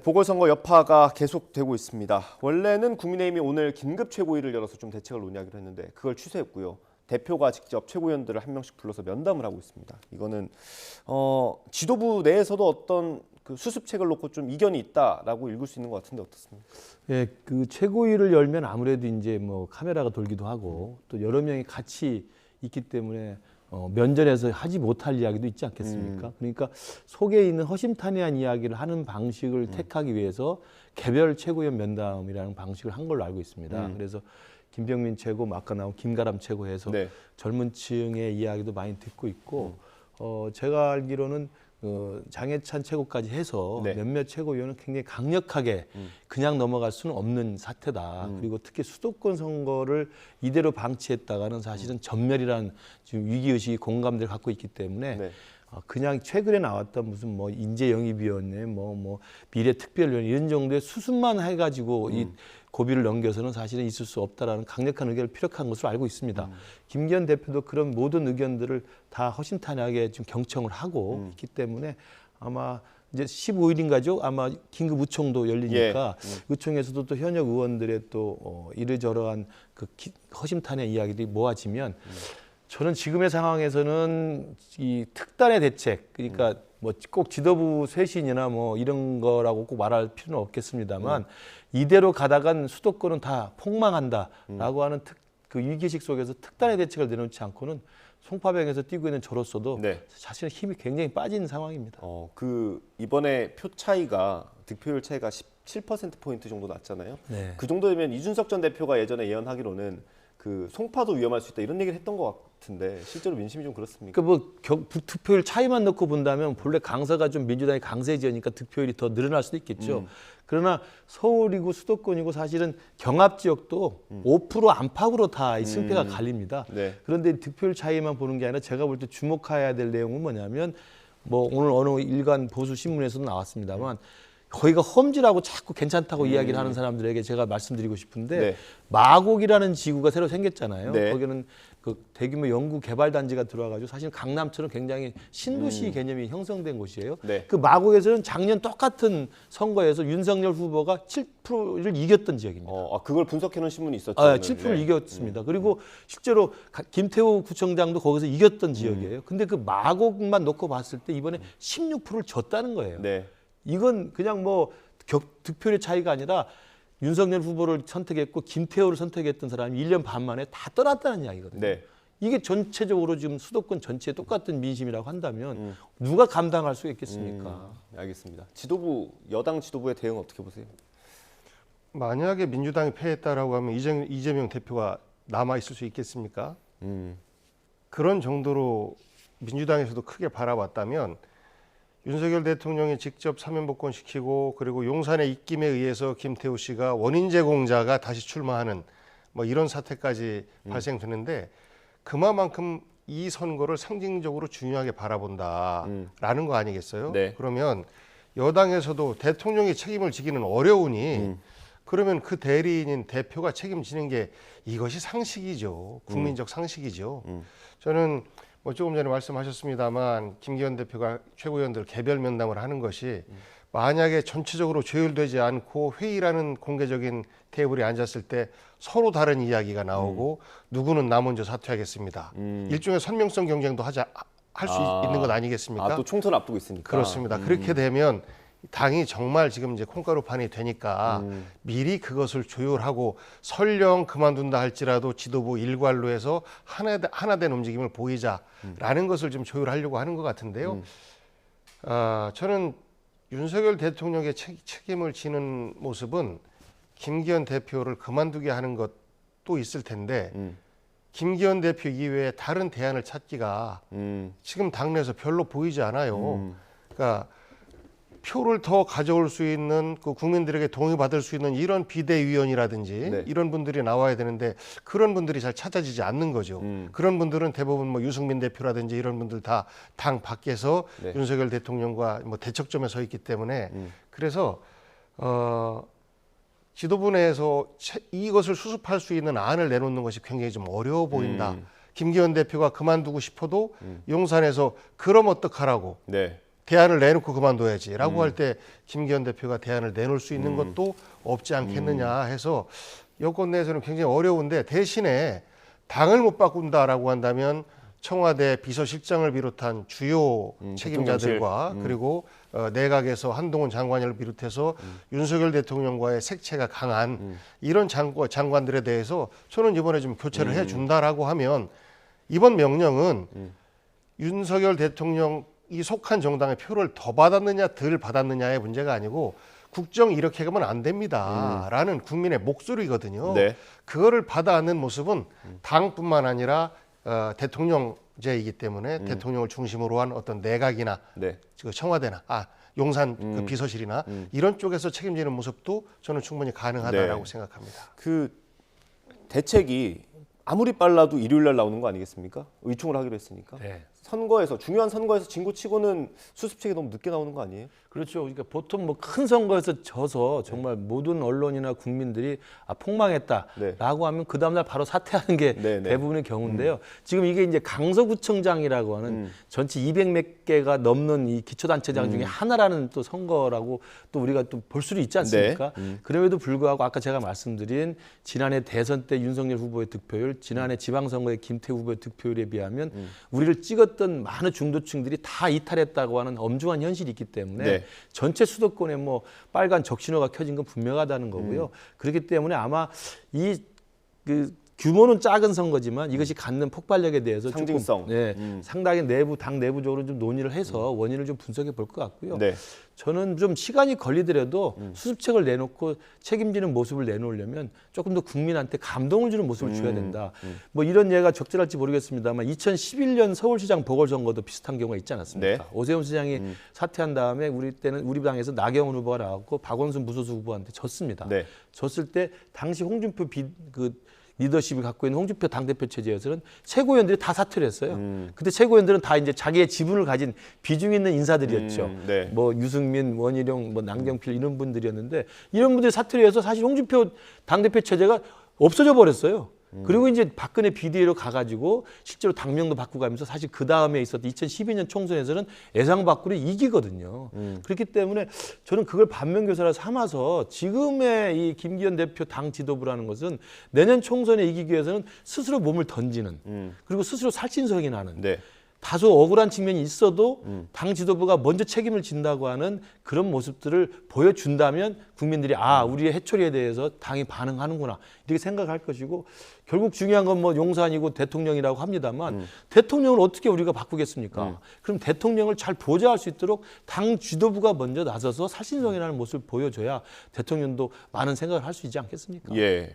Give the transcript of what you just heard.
보궐선거 여파가 계속되고 있습니다. 원래는 국민의힘이 오늘 긴급 최고위를 열어서 좀 대책을 논의하기로 했는데 그걸 취소했고요. 대표가 직접 최고위원들을 한 명씩 불러서 면담을 하고 있습니다. 이거는 지도부 내에서도 어떤 그 수습책을 놓고 좀 이견이 있다라고 읽을 수 있는 것 같은데 어떻습니까? 예, 그 최고위를 열면 아무래도 이제 뭐 카메라가 돌기도 하고 또 여러 명이 같이 있기 때문에 면전에서 하지 못할 이야기도 있지 않겠습니까? 그러니까 속에 있는 허심탄회한 이야기를 하는 방식을 택하기 위해서 개별 최고위원 면담이라는 방식을 한 걸로 알고 있습니다. 그래서 김병민 최고, 아까 나온 김가람 최고 해서 네. 젊은 층의 이야기도 많이 듣고 있고 제가 알기로는 장해찬 최고까지 해서 네. 몇몇 최고위원은 굉장히 강력하게 그냥 넘어갈 수는 없는 사태다. 그리고 특히 수도권 선거를 이대로 방치했다가는 사실은 전멸이라는 지금 위기의식이 공감대를 갖고 있기 때문에 네. 그냥 최근에 나왔던 무슨 뭐 인재영입위원회, 뭐 미래특별위원회 이런 정도의 수순만 해가지고 이 고비를 넘겨서는 사실은 있을 수 없다라는 강력한 의견을 피력한 것으로 알고 있습니다. 김기현 대표도 그런 모든 의견들을 다 허심탄회하게 지금 경청을 하고 있기 때문에 아마 이제 15일인가죠? 아마 긴급 의총도 열리니까 의총에서도 또 현역 의원들의 또 이러저러한 그 허심탄회 이야기들이 모아지면 저는 지금의 상황에서는 이 특단의 대책, 그러니까 뭐 꼭 지도부 쇄신이나 뭐 이런 거라고 꼭 말할 필요는 없겠습니다만 이대로 가다간 수도권은 다 폭망한다라고 하는 그 위기의식 속에서 특단의 대책을 내놓지 않고는 송파병에서 뛰고 있는 저로서도 네. 사실은 힘이 굉장히 빠진 상황입니다. 그 이번에 표 차이가 득표율 차이가 17%포인트 정도 났잖아요. 네. 그 정도 되면 이준석 전 대표가 예전에 예언하기로는 그 송파도 위험할 수 있다 이런 얘기를 했던 것 같은데 실제로 민심이 좀 그렇습니까? 그러니까 뭐 득표율 차이만 놓고 본다면 본래 강서가 좀 민주당이 강세 지역이니까 득표율이 더 늘어날 수도 있겠죠. 그러나 서울이고 수도권이고 사실은 경합 지역도 5% 안팎으로 다 이 승패가 갈립니다. 네. 그런데 득표율 차이만 보는 게 아니라 제가 볼 때 주목해야 될 내용은 뭐냐면 뭐 오늘 어느 일간 보수 신문에서도 나왔습니다만 거기가 험지라고 자꾸 괜찮다고 이야기를 하는 사람들에게 제가 말씀드리고 싶은데 네. 마곡이라는 지구가 새로 생겼잖아요. 네. 거기는 그 대규모 연구 개발 단지가 들어와가지고 사실 강남처럼 굉장히 신도시 개념이 형성된 곳이에요. 네. 그 마곡에서는 작년 똑같은 선거에서 윤석열 후보가 7%를 이겼던 지역입니다. 그걸 분석해놓은 신문이 있었죠. 7%를 이겼습니다. 그리고 실제로 김태호 구청장도 거기서 이겼던 지역이에요. 근데 그 마곡만 놓고 봤을 때 이번에 16%를 졌다는 거예요. 네. 이건 그냥 뭐 득표율의 차이가 아니라 윤석열 후보를 선택했고 김태호를 선택했던 사람이 1년 반 만에 다 떠났다는 이야기거든요. 네. 이게 전체적으로 지금 수도권 전체에 똑같은 민심이라고 한다면 누가 감당할 수 있겠습니까? 알겠습니다. 여당 지도부의 대응 어떻게 보세요? 만약에 민주당이 패했다라고 하면 이재명 대표가 남아 있을 수 있겠습니까? 그런 정도로 민주당에서도 크게 바라봤다면 윤석열 대통령이 직접 사면 복권시키고 그리고 용산의 입김에 의해서 김태우 씨가 원인 제공자가 다시 출마하는 뭐 이런 사태까지 발생되는데 그만큼 이 선거를 상징적으로 중요하게 바라본다라는 거 아니겠어요? 네. 그러면 여당에서도 대통령이 책임을 지기는 어려우니 그러면 그 대리인인 대표가 책임지는 게 이것이 상식이죠. 국민적 상식이죠. 저는 뭐 조금 전에 말씀하셨습니다만 김기현 대표가 최고위원들 개별 면담을 하는 것이 만약에 전체적으로 조율되지 않고 회의라는 공개적인 테이블에 앉았을 때 서로 다른 이야기가 나오고 누구는 나 먼저 사퇴하겠습니다. 일종의 선명성 경쟁도 할 수 있는 것 아니겠습니까? 또 총선 앞두고 있으니까. 그렇습니다. 그렇게 되면 당이 정말 지금 이제 콩가루판이 되니까 미리 그것을 조율하고 설령 그만둔다 할지라도 지도부 일괄로 해서 하나된 움직임을 보이자라는 것을 좀 조율하려고 하는 것 같은데요. 저는 윤석열 대통령의 책임을 지는 모습은 김기현 대표를 그만두게 하는 것도 있을 텐데 김기현 대표 이외에 다른 대안을 찾기가 지금 당내에서 별로 보이지 않아요. 그러니까 표를 더 가져올 수 있는 그 국민들에게 동의받을 수 있는 이런 비대위원이라든지 이런 분들이 나와야 되는데 그런 분들이 잘 찾아지지 않는 거죠. 그런 분들은 대부분 뭐 유승민 대표라든지 이런 분들 다 당 밖에서 윤석열 대통령과 뭐 대척점에 서 있기 때문에 그래서 지도부 내에서 이것을 수습할 수 있는 안을 내놓는 것이 굉장히 좀 어려워 보인다. 김기현 대표가 그만두고 싶어도 용산에서 그럼 어떡하라고 대안을 내놓고 그만둬야지라고 할 때 김기현 대표가 대안을 내놓을 수 있는 것도 없지 않겠느냐 해서 여권 내에서는 굉장히 어려운데 대신에 당을 못 바꾼다라고 한다면 청와대 비서실장을 비롯한 주요 책임자들과 그리고 내각에서 한동훈 장관을 비롯해서 윤석열 대통령과의 색채가 강한 이런 장관들에 대해서 저는 이번에 좀 교체를 해준다라고 하면 이번 명령은 윤석열 대통령이 속한 정당의 표를 더 받았느냐 덜 받았느냐의 문제가 아니고 국정 이렇게 가면 안 됩니다라는 국민의 목소리거든요. 네. 그거를 받아안는 모습은 당뿐만 아니라 대통령제이기 때문에 대통령을 중심으로 한 어떤 내각이나 네. 그 청와대나 용산 그 비서실이나 이런 쪽에서 책임지는 모습도 저는 충분히 가능하다라고 네. 생각합니다. 그 대책이 아무리 빨라도 일요일 날 나오는 거 아니겠습니까? 의총을 하기로 했으니까. 네. 선거에서 중요한 선거에서 진 거 치고는 수습책이 너무 늦게 나오는 거 아니에요? 그렇죠. 그러니까 보통 뭐 큰 선거에서 져서 정말 모든 언론이나 국민들이 폭망했다라고 네. 하면 그 다음날 바로 사퇴하는 게 네, 네. 대부분의 경우인데요. 지금 이게 이제 강서구청장이라고 하는 전체 200몇 개가 넘는 이 기초단체장 중에 하나라는 또 선거라고 또 우리가 또 볼 수도 있지 않습니까? 그럼에도 불구하고 아까 제가 말씀드린 지난해 대선 때 윤석열 후보의 득표율, 지난해 지방선거의 김태우 후보의 득표율에 비하면 우리를 찍었던 많은 중도층들이 다 이탈했다고 하는 엄중한 현실이 있기 때문에 네. 전체 수도권에 뭐 빨간 적신호가 켜진 건 분명하다는 거고요. 그렇기 때문에 아마 이 규모는 작은 선거지만 이것이 갖는 폭발력에 대해서 상징성. 조금 상당히 당 내부적으로 좀 논의를 해서 원인을 좀 분석해 볼 것 같고요. 네. 저는 좀 시간이 걸리더라도 수습책을 내놓고 책임지는 모습을 내놓으려면 조금 더 국민한테 감동을 주는 모습을 줘야 된다. 뭐 이런 예가 적절할지 모르겠습니다만 2011년 서울시장 보궐선거도 비슷한 경우가 있지 않았습니까? 네. 오세훈 시장이 사퇴한 다음에 우리 당에서 나경원 후보가 나왔고 박원순 무소속 후보한테 졌습니다. 네. 졌을 때 당시 홍준표 리더십을 갖고 있는 홍준표 당대표 체제에서는 최고위원들이 다 사퇴를 했어요. 그때 최고위원들은 다 이제 자기의 지분을 가진 비중 있는 인사들이었죠. 네. 뭐 유승민, 원희룡, 뭐 남경필 이런 분들이었는데 이런 분들이 사퇴를 해서 사실 홍준표 당대표 체제가 없어져 버렸어요. 그리고 이제 박근혜 비대위로 가가지고 실제로 당명도 바꾸고 가면서 사실 그 다음에 있었던 2012년 총선에서는 예상 밖으로 이기거든요. 그렇기 때문에 저는 그걸 반면교사로 삼아서 지금의 이 김기현 대표 당 지도부라는 것은 내년 총선에 이기기 위해서는 스스로 몸을 던지는 그리고 스스로 살신성이 나는 네. 다소 억울한 측면이 있어도 당 지도부가 먼저 책임을 진다고 하는 그런 모습들을 보여준다면 국민들이 우리의 해초리에 대해서 당이 반응하는구나 이렇게 생각할 것이고 결국 중요한 건 뭐 용산이고 대통령이라고 합니다만 대통령을 어떻게 우리가 바꾸겠습니까? 그럼 대통령을 잘 보좌할 수 있도록 당 지도부가 먼저 나서서 살신성이라는 모습을 보여줘야 대통령도 많은 생각을 할 수 있지 않겠습니까? 예.